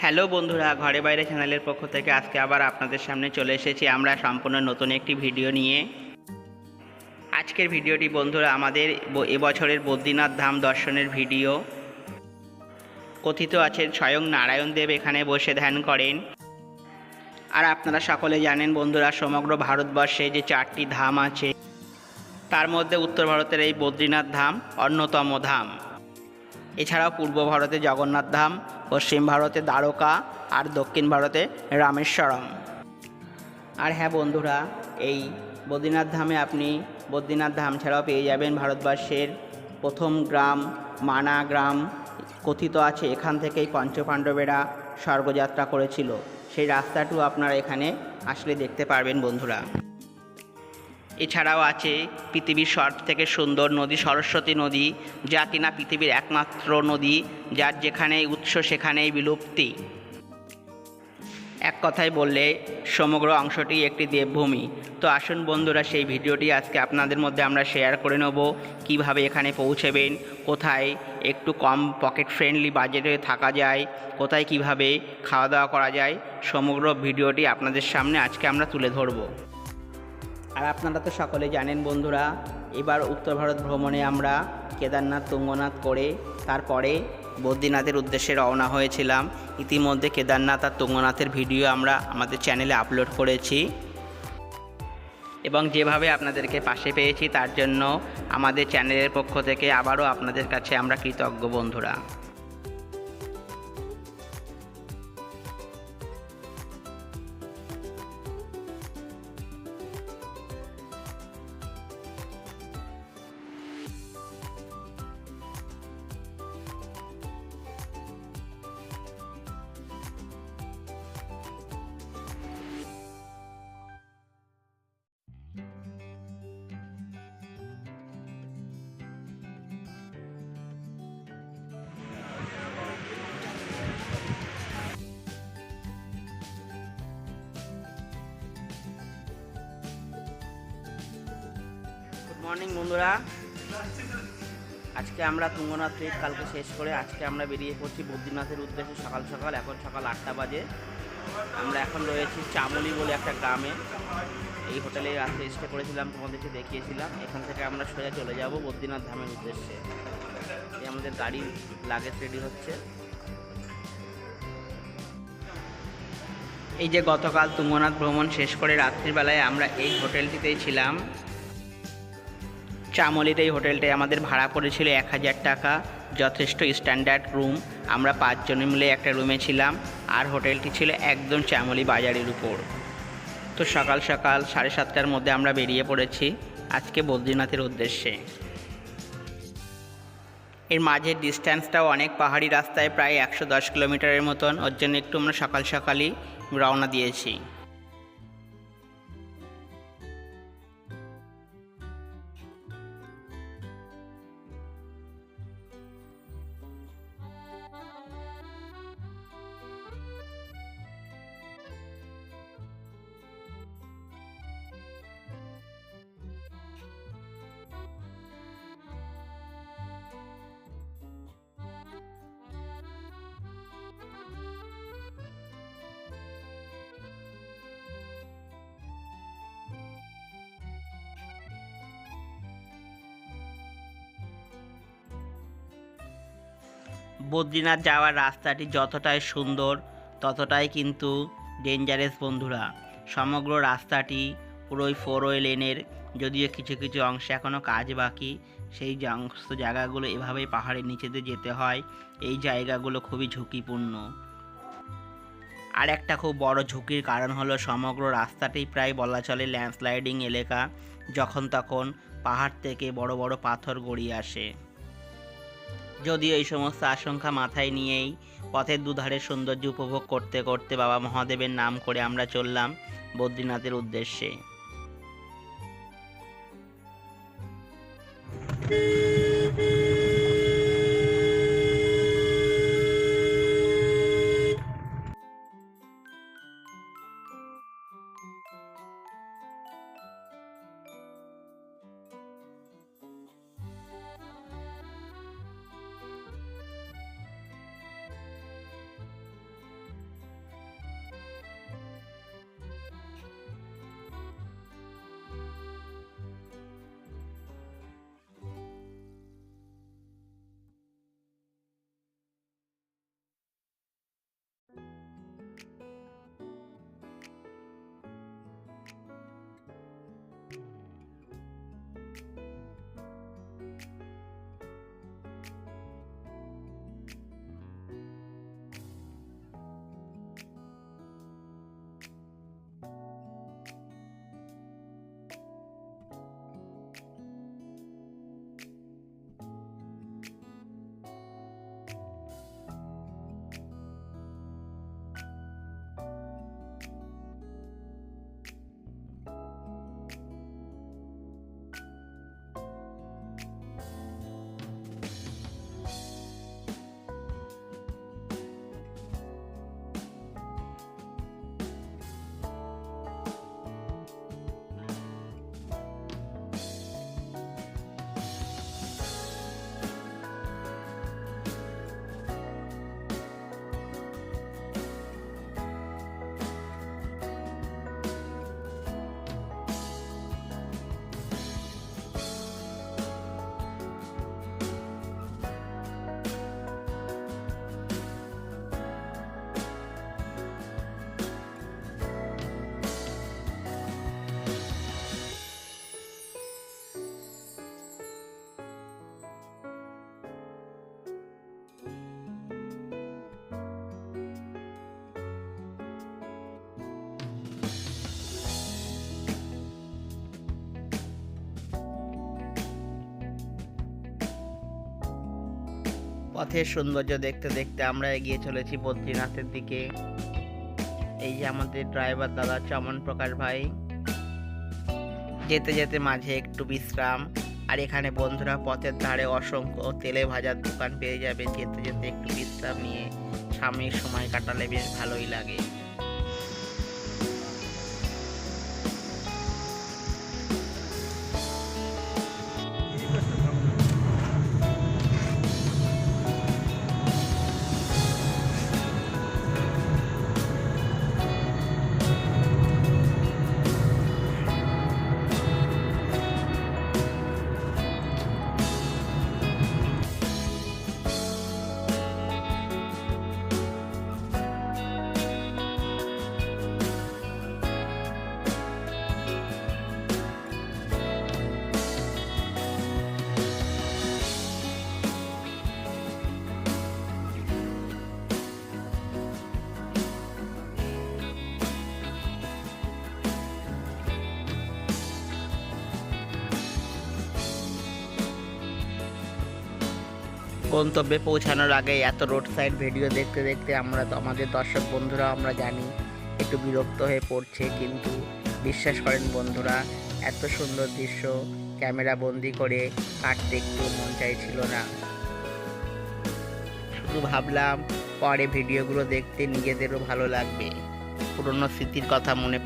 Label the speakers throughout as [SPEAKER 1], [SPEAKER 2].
[SPEAKER 1] Hello বন্ধুরা, ঘরে বাইরে চ্যানেলের পক্ষ থেকে আজকে আবার আপনাদের সামনে চলে এসেছি আমরা সম্পূর্ণ নতুন একটি ভিডিও নিয়ে। আজকের ভিডিওটি বন্ধুরা আমাদের এবছরের বদ্রীনাথ ধাম দর্শনের ভিডিও। কথিত আছে স্বয়ং নারায়ণ দেব এখানে বসে ধ্যান করেন। আর আপনারা সকলে জানেন বন্ধুরা, সমগ্র ভারতবর্ষে যে 4টি ধাম আছে তার মধ্যে উত্তর ভারতের এই বদ্রীনাথ ধাম অন্যতম ধাম। এছাড়াও পূর্ব ভারতে জগন্নাথ ধাম, পশ্চিম ভারতে দ্বারকা আর দক্ষিণ ভারতে রামেশ্বরম। আর হ্যাঁ বন্ধুরা, এই বদ্রীনাথ ধামে আপনি বদ্রীনাথ ধাম ছাড়াও পেয়ে যাবেন ভারতবর্ষের প্রথম গ্রাম মানা গ্রাম। কথিত আছে এখান থেকেই পঞ্চপাণ্ডবেরা স্বর্গযাত্রা করেছিল। সেই রাস্তাটিও আপনারা এখানে আসলে দেখতে পারবেন বন্ধুরা। এছাড়াও আছে পৃথিবীর সব থেকে সুন্দর নদী সরস্বতী নদী, যা কিনা পৃথিবীর একমাত্র নদী যার যেখানেই উৎস সেখানেই বিলুপ্তি। এক কথায় বললে সমগ্র অংশটি একটি দেবভূমি। তো আসুন বন্ধুরা, সেই ভিডিওটি আজকে আপনাদের মধ্যে আমরা শেয়ার করে নেব। কিভাবে এখানে পৌঁছবেন, কোথায় একটু কম পকেট ফ্রেন্ডলি বাজেটে থাকা যায়, কোথায় কিভাবে খাওয়া দাওয়া করা যায়, সমগ্র ভিডিওটি আপনাদের সামনে আজকে আমরা তুলে ধরব। আর আপনারা তো সকলে জানেন বন্ধুরা, এবার উত্তর ভারত ভ্রমণে আমরা কেদারনাথ তুঙ্গনাথ করে তারপরে বদ্রীনাথের উদ্দেশ্যে রওনা হয়েছিলাম। ইতিমধ্যে কেদারনাথ আর তুঙ্গনাথের ভিডিও আমরা আমাদের চ্যানেলে আপলোড করেছি এবং যেভাবে আপনাদেরকে পাশে পেয়েছি তার জন্য আমাদের চ্যানেলের পক্ষ থেকে আবারও আপনাদের কাছে আমরা কৃতজ্ঞ বন্ধুরা। গুড মর্নিং বন্ধুরা, আজকে আমরা তুঙ্গনাথ ট্রিপ কালকে শেষ করে আজকে আমরা বেরিয়ে পড়ছি বদ্রীনাথের উদ্দেশ্যে সকাল সকাল। এখন সকাল 8টা বাজে। আমরা এখন রয়েছি চামলি বলে একটা গ্রামে। এই হোটেলে রাত্রে স্টে করেছিলাম, তোমাদেরকে দেখিয়েছিলাম। এখান থেকে আমরা সোজা চলে যাব বদ্রীনাথ ধামের উদ্দেশ্যে। এই আমাদের গাড়ির লাগেজ রেডি হচ্ছে। এই যে গতকাল তুঙ্গনাথ ভ্রমণ শেষ করে রাত্রিবেলায় আমরা এই হোটেলটিতেই ছিলাম। চামলির এই হোটেলটায় আমাদের ভাড়া পড়েছিল 1000 টাকা, যথেষ্ট স্ট্যান্ডার্ড রুম। আমরা 5 জন মিলে একটা রুমে ছিলাম আর হোটেলটি ছিল একদম চামলি বাজারের উপর। তো সকাল সকাল 7:30টার মধ্যে আমরা বেরিয়ে পড়েছি আজকে বদ্রীনাথের উদ্দেশ্যে। এর মাঝের ডিস্ট্যান্সটাও অনেক, পাহাড়ি রাস্তায় প্রায় 110 কিলোমিটারের মতন। ওর জন্য একটু আমরা সকাল সকালই রওনা দিয়েছি। বদ্রীনাথ যাওয়ার রাস্তাটি যতটাই সুন্দর ততটাই কিন্তু ডেঞ্জারাস বন্ধুরা। সমগ্র রাস্তাটি পুরোই 4-ওয়ে লেনের, যদিও কিছু কিছু অংশে এখনও কাজ বাকি। সেই সমস্ত জায়গাগুলো এভাবেই পাহাড়ের নিচে দিয়ে যেতে হয়। এই জায়গাগুলো খুবই ঝুঁকিপূর্ণ। আর একটা খুব বড় ঝুঁকির কারণ হলো সমগ্র রাস্তাটি প্রায় বলা চলে ল্যান্ডস্লাইডিং এলাকা। যখন তখন পাহাড় থেকে বড় বড় পাথর গড়িয়ে আসে। যদিও এই সমস্ত আশঙ্কা মাথায় নিয়েই পথের দুধারে সৌন্দর্য উপভোগ করতে করতে বাবা মহাদেবের নাম করে আমরা চললাম বদ্রীনাথের উদ্দেশ্যে। পথের সৌন্দর্য দেখতে দেখতে আমরা এগিয়ে চলেছি বদ্রীনাথের দিকে। এই যে আমাদের ড্রাইভার দাদা চমন প্রকাশ ভাই। যেতে যেতে মাঝে একটু বিশ্রাম। আর এখানে বন্ধুরা পথের ধারে অসংখ্য তেলে ভাজার দোকান পেয়ে যাবে। যেতে যেতে একটু বিশ্রাম নিয়ে সাময়িক সময় কাটালে বেশ ভালোই লাগে। গন্তব্যে পৌঁছানোর আগে এত রোড সাইড ভিডিও দেখতে দেখতে আমাদের দর্শক বন্ধুরা আমরা জানি একটু বিরক্ত হয়ে পড়ছে, কিন্তু বিশ্বাস করেন বন্ধুরা, এত সুন্দর দৃশ্য ক্যামেরা বন্দি করে কাটতে একটু মন চাইছিল না। শুধু ভাবলাম পরে ভিডিওগুলো দেখতে নিজেদেরও ভালো লাগবে, পুরনো স্মৃতির কথা মনে।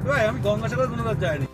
[SPEAKER 2] ভাই আমি গঙ্গাসাগর কোনোবার যাইনি।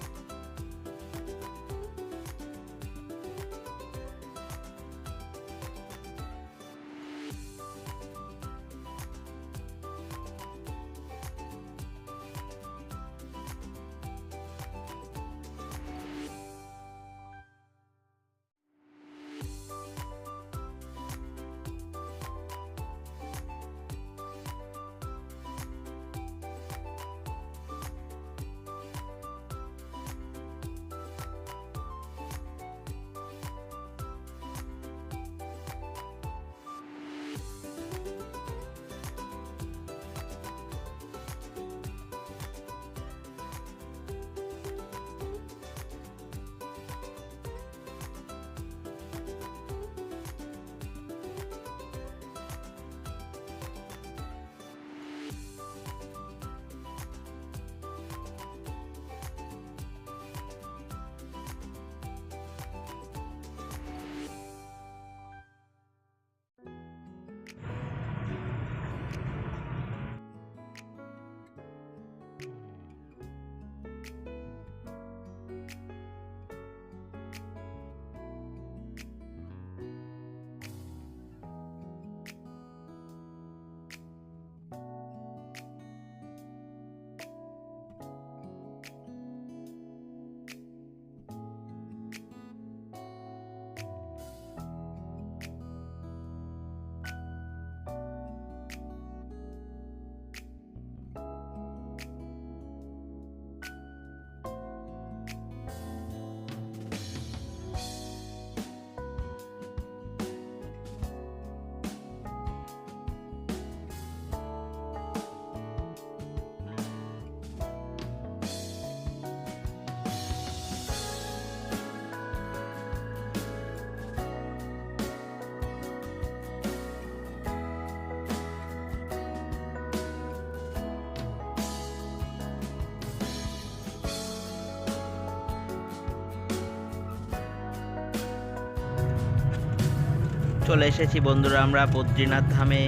[SPEAKER 1] চলে এসেছি বন্ধুরা আমরা বদ্রীনাথ ধামে।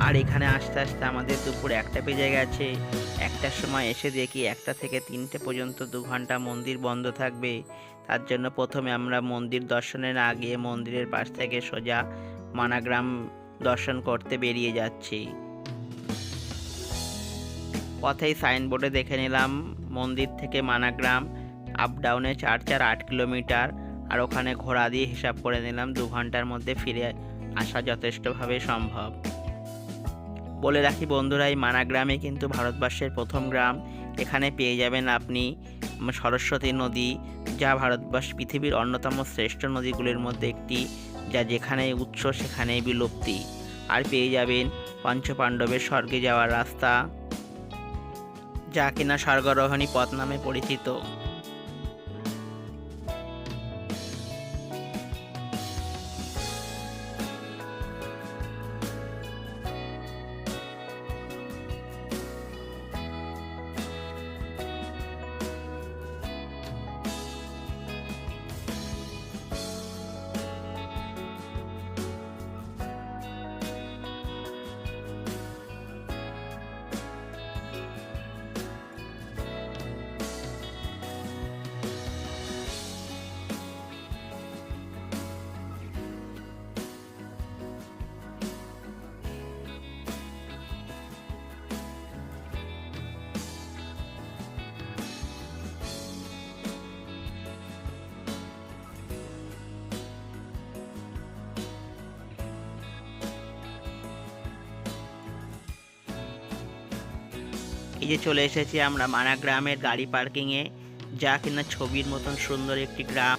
[SPEAKER 1] আর এখানে আসতে আসতে আমাদের দুপুর 1টা বেজে গেছে। 1টার সময় এসে দেখি 1টা থেকে 3টে পর্যন্ত 2 ঘন্টা মন্দির বন্ধ থাকবে। তার জন্য প্রথমে আমরা মন্দির দর্শনে না গিয়ে মন্দিরের পাশ থেকে সোজা মানাগ্রাম দর্শন করতে বেরিয়ে যাচ্ছি। পথেই সাইনবোর্ডে দেখে নিলাম মন্দির থেকে মানাগ্রাম আপ ডাউনে 8 কিলোমিটার। আর ওখানে ঘোড়া দিয়ে হিসাব করে নিলাম 2 ঘন্টার মধ্যে ফিরে আসা যথেষ্টভাবে সম্ভব। বলে রাখি বন্ধুরা, এই মানাগ্রামে কিন্তু ভারতবর্ষের প্রথম গ্রাম। এখানে পেয়ে যাবেন আপনি সরস্বতী নদী, যা পৃথিবীর অন্যতম শ্রেষ্ঠ নদীগুলির মধ্যে একটি, যা যেখানেই উৎস সেখানেই বিলুপ্তি। আর পেয়ে যাবেন পঞ্চপাণ্ডবের স্বর্গে যাওয়ার রাস্তা, যা কিনা স্বর্গারোহণী পথ নামে পরিচিত। এই যে চলে এসেছি আমরা মানাগ্রামের গাড়ি পার্কিংয়ে, যা কিনা ছবির মতন সুন্দর একটি গ্রাম।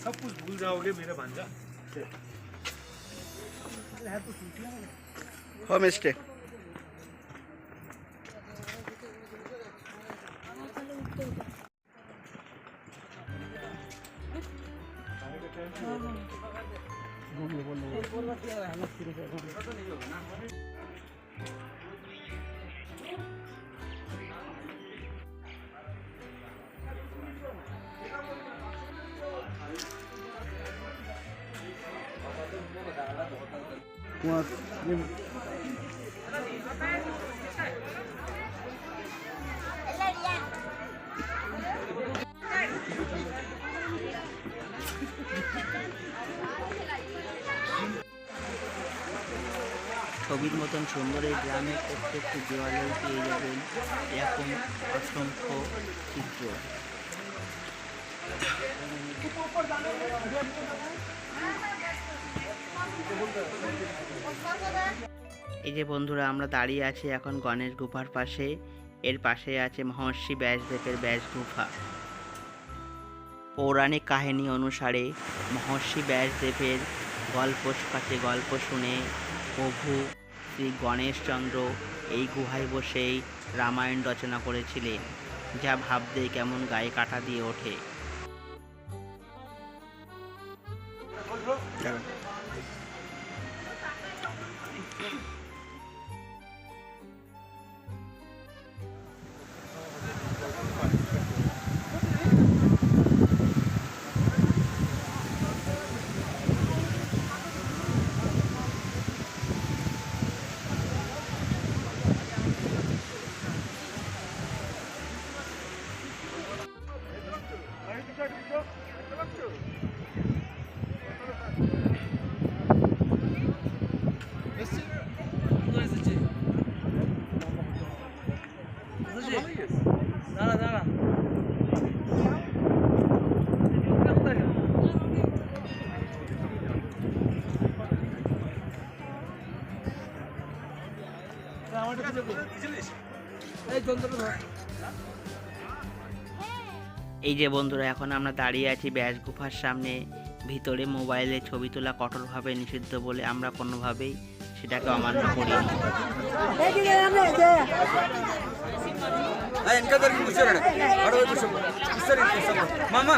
[SPEAKER 2] सब कुछ भूल जाओगे मेरे भांजा।
[SPEAKER 1] होम स्टे ছবির মতন সুন্দর এই গ্রামের প্রত্যেকটি দেওয়ালেও পেয়ে যাবেন এরকম অসংখ্য চিত্র। এই যে বন্ধুরা আমরা দাঁড়িয়ে আছি এখন গণেশ গুফার পাশে। এর পাশে আছে মহর্ষি ব্যাসদেবের ব্যাস গুফা। পৌরাণিক কাহিনী অনুসারে মহর্ষি ব্যাসদেবের গল্প শুনে প্রভু শ্রী গণেশচন্দ্র এই গুহায় বসেই রামায়ণ রচনা করেছিলেন, যা ভাবতেই কেমন গায়ে কাঁটা দিয়ে ওঠে।
[SPEAKER 2] আমার
[SPEAKER 1] এই যে বন্ধুরা, এখন আমরা দাঁড়িয়ে আছি ব্যাস গুফার সামনে। ভিতরে মোবাইলে ছবি তোলা কঠোরভাবে নিষিদ্ধ বলে আমরা কোনোভাবেই সেটাকে অমান্য করিনি।
[SPEAKER 3] इनका दर पूछो रे और वो पूछो सर मामा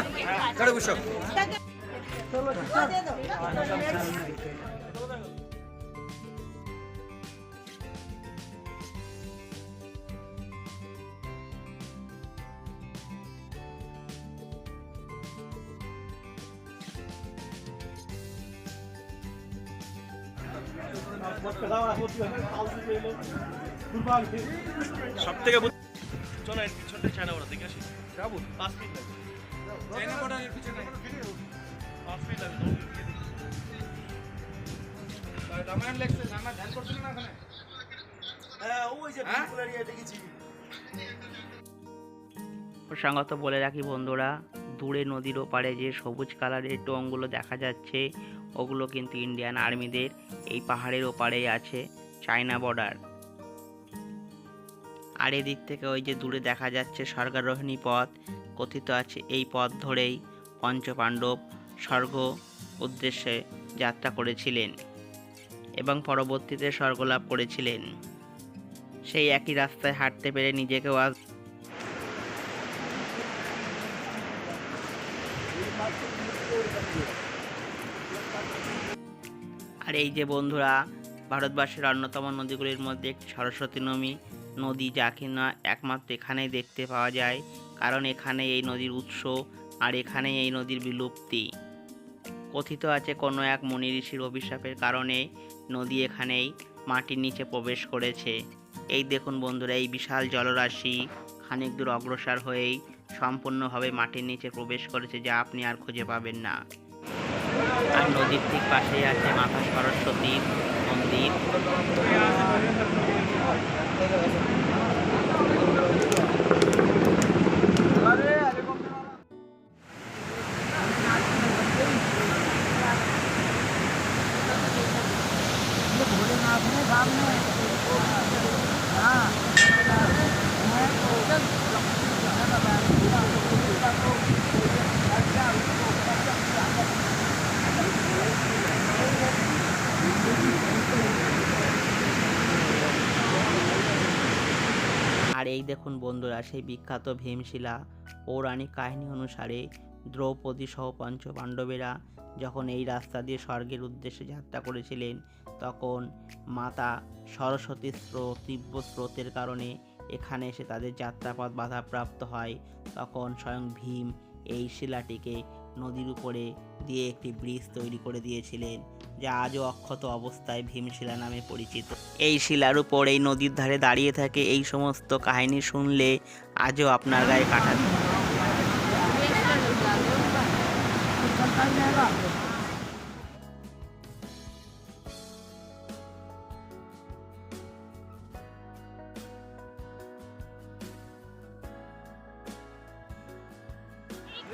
[SPEAKER 3] कड़े पूछो
[SPEAKER 2] সব থেকে চলো এর পিছনটা চায়না ওরা দেখে আসি যাবো 5 মিনিট লাগবে চায়না বড় এর পিছনে 5 মিনিট লাগবে রামায়ণ লেখছে রামায়ণ ধ্যান করছেন না ওখানে হ্যাঁ ওই যে বিলকুল এরিয়া দেখেছি।
[SPEAKER 1] প্রসঙ্গত বলে রাখি বন্ধুরা, দূরে নদীর ওপারে যে সবুজ কালারের টোংগুলো দেখা যাচ্ছে ওগুলো কিন্তু ইন্ডিয়ান আর্মিদের। এই পাহাড়ের ওপারেই আছে চায়না বর্ডার। আর এদিক থেকে ওই যে দূরে দেখা যাচ্ছে স্বর্গারোহিণী পথ। কথিত আছে এই পথ ধরেই পঞ্চপাণ্ডব স্বর্গ উদ্দেশ্যে যাত্রা করেছিলেন এবং পরবর্তীতে স্বর্গলাভ করেছিলেন। সেই একই রাস্তায় হাঁটতে পেরে নিজেকেও আজ আর এই যে বন্ধুরা, ভারতবর্ষের অন্যতম নদীগুলির মধ্যে একটি সরস্বতী নদী, যা কিনা একমাত্র এখানেই দেখতে পাওয়া যায়, কারণ এখানে এই নদীর উৎস আর এখানে এই নদীর বিলুপ্তি। কথিত আছে কোনো এক মুনি ঋষির অভিশাপের কারণে নদী এখানেই মাটির নিচে প্রবেশ করেছে। এই দেখুন বন্ধুরা, এই বিশাল জলরাশি খানিক দূর অগ্রসর হয়েই সম্পূর্ণভাবে মাটির নিচে প্রবেশ করেছে, যা আপনি আর খুঁজে পাবেন না। আর নদীর ঠিক পাশেই আছে মাতা সরস্বতীর মন্দির। আর এই দেখুন বন্ধুরা, সেই বিখ্যাত ভীমশিলা। পৌরাণিক কাহিনী অনুসারে দ্রৌপদী সহ পঞ্চপাণ্ডবেরা যখন এই রাস্তা দিয়ে স্বর্গের উদ্দেশ্যে যাত্রা করেছিলেন, তখন মাতা সরস্বতীর তীব্র স্রোতের কারণে এখানে এসে তাদের যাত্রাপথ বাধাপ্রাপ্ত হয়। তখন স্বয়ং ভীম এই শিলাটিকে নদীর উপরে দিয়ে একটি ব্রিজ তৈরি করে দিয়েছিলেন, যা আজও অক্ষত অবস্থায় ভীমশিলা নামে পরিচিত। এই শিলার উপর এই নদীর ধারে দাঁড়িয়ে থাকে এই সমস্ত কাহিনী শুনলে আজও আপনার গায়ে কাটা দিবে।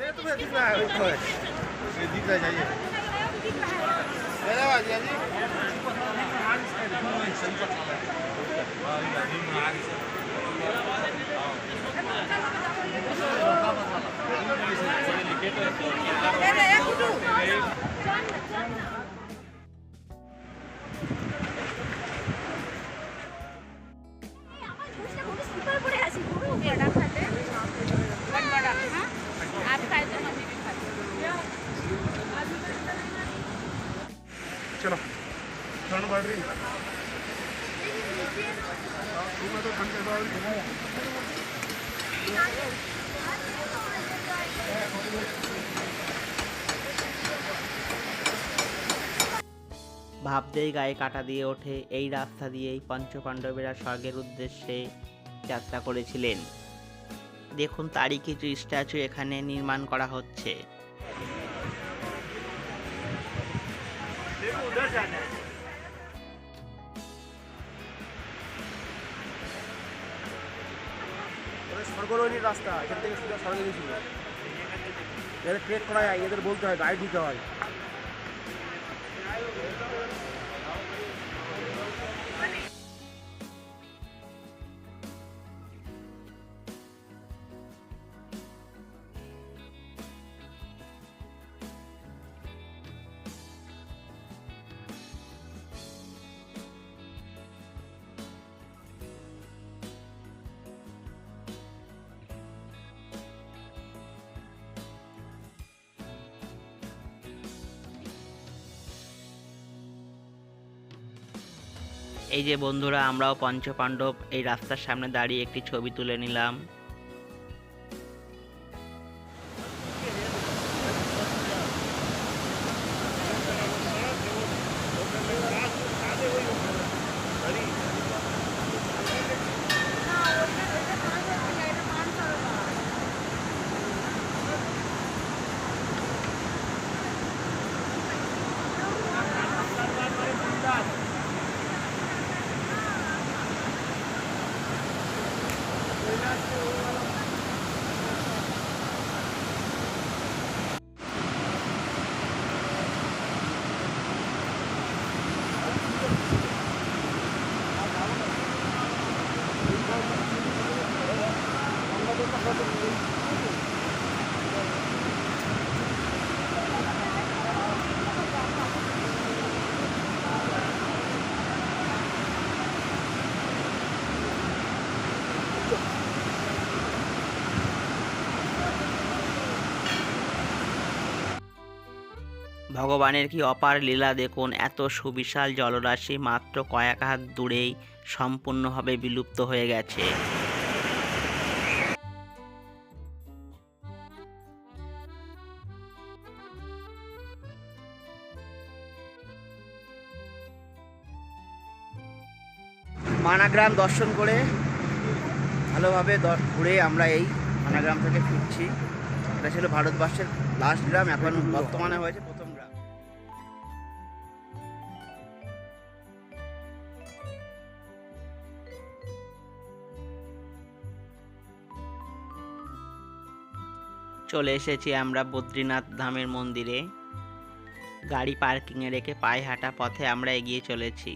[SPEAKER 2] ये तुम्हें दिख रहा है ऊपर ये दिख रहा है जाइए ले जाओ जी जी चलो ठंड बढ़ रही है तो ठंड कैसा हो रही है
[SPEAKER 1] ভাবতেই গায়ে কাটা দিয়ে ওঠে। এই রাস্তা দিয়েই পঞ্চপাণ্ডবেরা স্বর্গের উদ্দেশ্যে যাত্রা করেছিলেন। দেখুন, তারই কিছু স্ট্যাচু এখানে নির্মাণ করা হচ্ছে।
[SPEAKER 2] স্বর্গরোহিণীর রাস্তা এখান থেকে সোজা স্বর্গে গেছিল। এদের ট্রেক করা যায়, এদের বলতে হয়, গাইড দিতে হয়।
[SPEAKER 1] এই যে বন্ধুরা, আমরাও পঞ্চপাণ্ডব এই রাস্তার সামনে দাঁড়িয়ে একটি ছবি তুলে নিলাম। ভগবানের কি অপার লীলা দেখুন, এত সুবিশাল জলরাশি মাত্র কয়েক হাত দূরেই সম্পূর্ণভাবে বিলুপ্ত হয়ে গেছে। মানাগ্রাম দর্শন করে ভালোভাবে ঘুরে আমরা এই মানাগ্রাম থেকে ফিরছি। এটা ছিল ভারতবর্ষের লাস্ট গ্রাম, এখন বর্তমানে হয়েছে প্রথম গ্রাম। চলে এসেছি আমরা বদ্রীনাথ ধামের মন্দিরে। গাড়ি পার্কিংয়ে রেখে পায়ে হাঁটা পথে আমরা এগিয়ে চলেছি।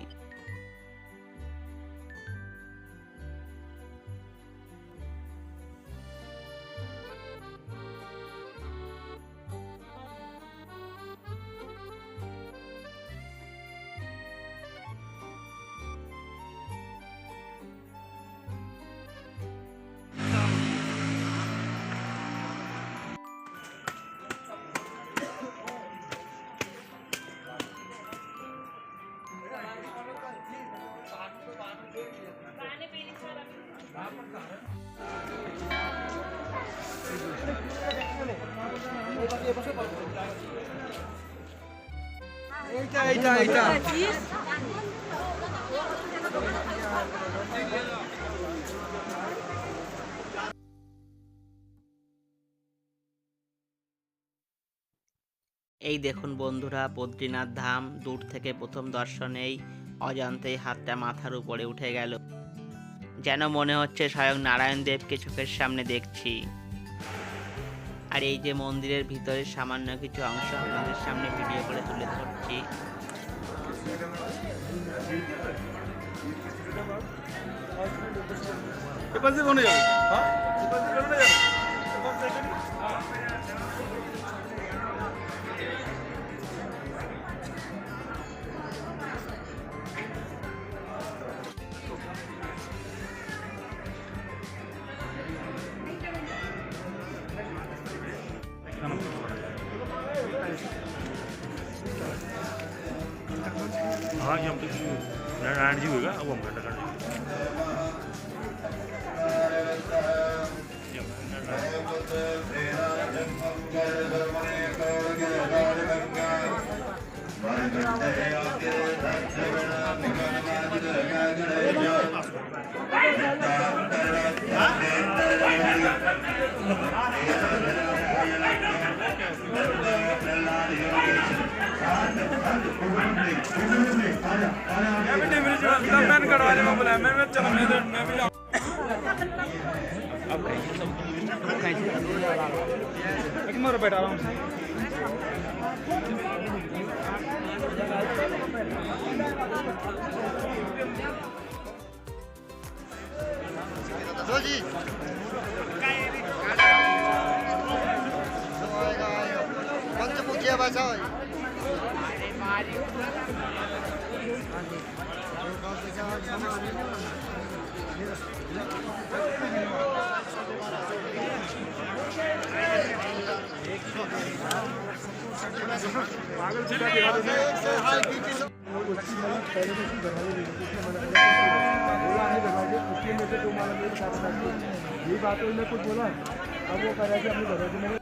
[SPEAKER 3] এইটা
[SPEAKER 1] এই দেখুন বন্ধুরা, বদ্রীনাথ ধাম দূর থেকে প্রথম দর্শনেই অজান্তেই হাতটা মাথার উপরে উঠে গেল, যেন মনে হচ্ছে স্বয়ং নারায়ণ দেবকে চোখের সামনে দেখছি। আর এই যে মন্দিরের ভিতরের সামান্য কিছু অংশ আপনাদের সামনে ভিডিও করে তুলে ধরছি।
[SPEAKER 2] हाँ ये हम तो नारायण जी होगा, अब हम घंटा कर
[SPEAKER 3] मारो बेटा आराम से।
[SPEAKER 4] जी पंचमुखी भाषा
[SPEAKER 5] उसकी मतलब पहले तो उसकी दरवाजे दे दी उसने मना किया बोला हमने दरवाजे उसके में से 2 माला मेरे साथ साथ ये बात उन्होंने कुछ बोला अब वो कह रहा है कि अपने दरवाजे में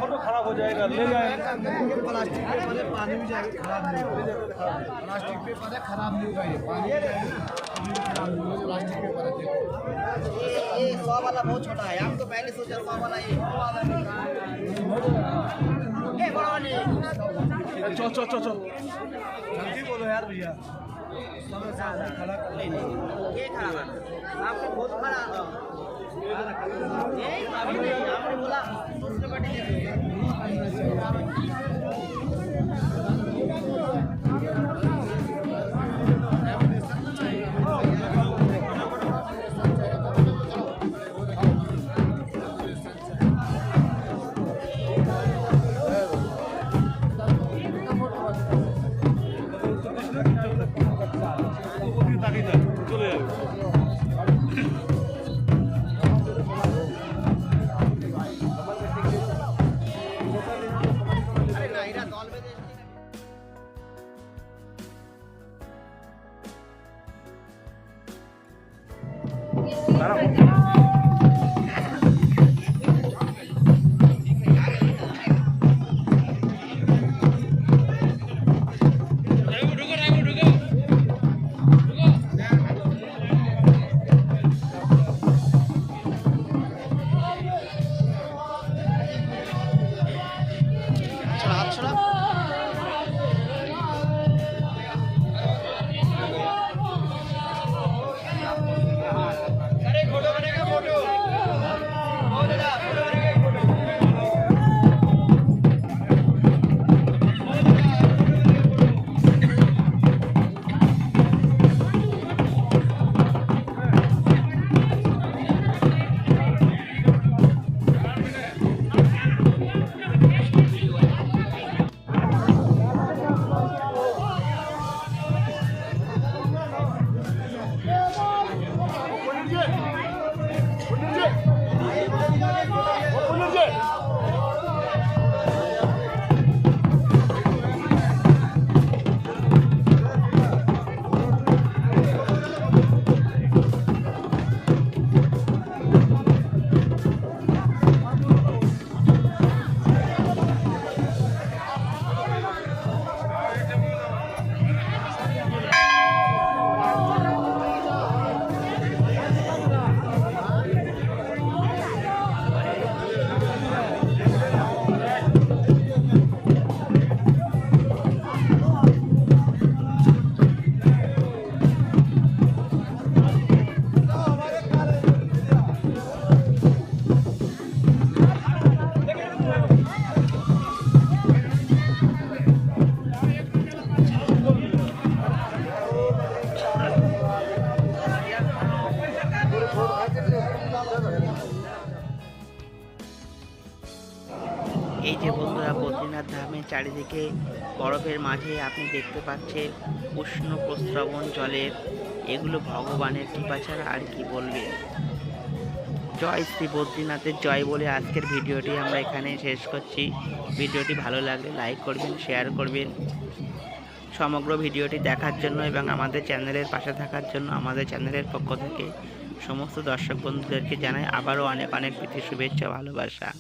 [SPEAKER 2] फोटो खराब हो जाएगा, ले जाए।
[SPEAKER 5] प्लास्टिक पेपर है, पानी भी जाएगा खराब नहीं होगा। प्लास्टिक पेपर है, खराब नहीं होगा ये पानी जाएगा खराब नहीं होगा। प्लास्टिक पेपर है देखो
[SPEAKER 4] ये 100 वाला बहुत छोटा है, हम तो पहले सोचा 100 वाला ये बड़ा वाली
[SPEAKER 2] चो चो चो चो
[SPEAKER 5] जल्दी बोलो यार भैया खड़ा कर ले
[SPEAKER 4] ये खराब है आपको बहुत खराब ये अभी नहीं आपने बोला दूसरे बटे
[SPEAKER 2] চলে যাবে।
[SPEAKER 4] अरे नहीं ना दौल में दे
[SPEAKER 1] এই যে বন্ধুরা বদ্রীনাথ ধামের চারিদিকে বরফের মাঝে আপনি দেখতে পাচ্ছেন উষ্ণ প্রস্রবণ জলের, এগুলো ভগবানের কৃপা ছাড়া আর কি বলবে। জয় শ্রী বদ্রীনাথের জয় বলে আজকের ভিডিওটি আমরা এখানে শেষ করছি। ভিডিওটি ভালো লাগলে লাইক করবেন, শেয়ার করবেন। সমগ্র ভিডিওটি দেখার জন্য এবং আমাদের চ্যানেলের পাশে থাকার জন্য আমাদের চ্যানেলের পক্ষ থেকে সমস্ত দর্শক বন্ধুদেরকে জানাই আবারও অনেক অনেক প্রীতি শুভেচ্ছা ভালোবাসা।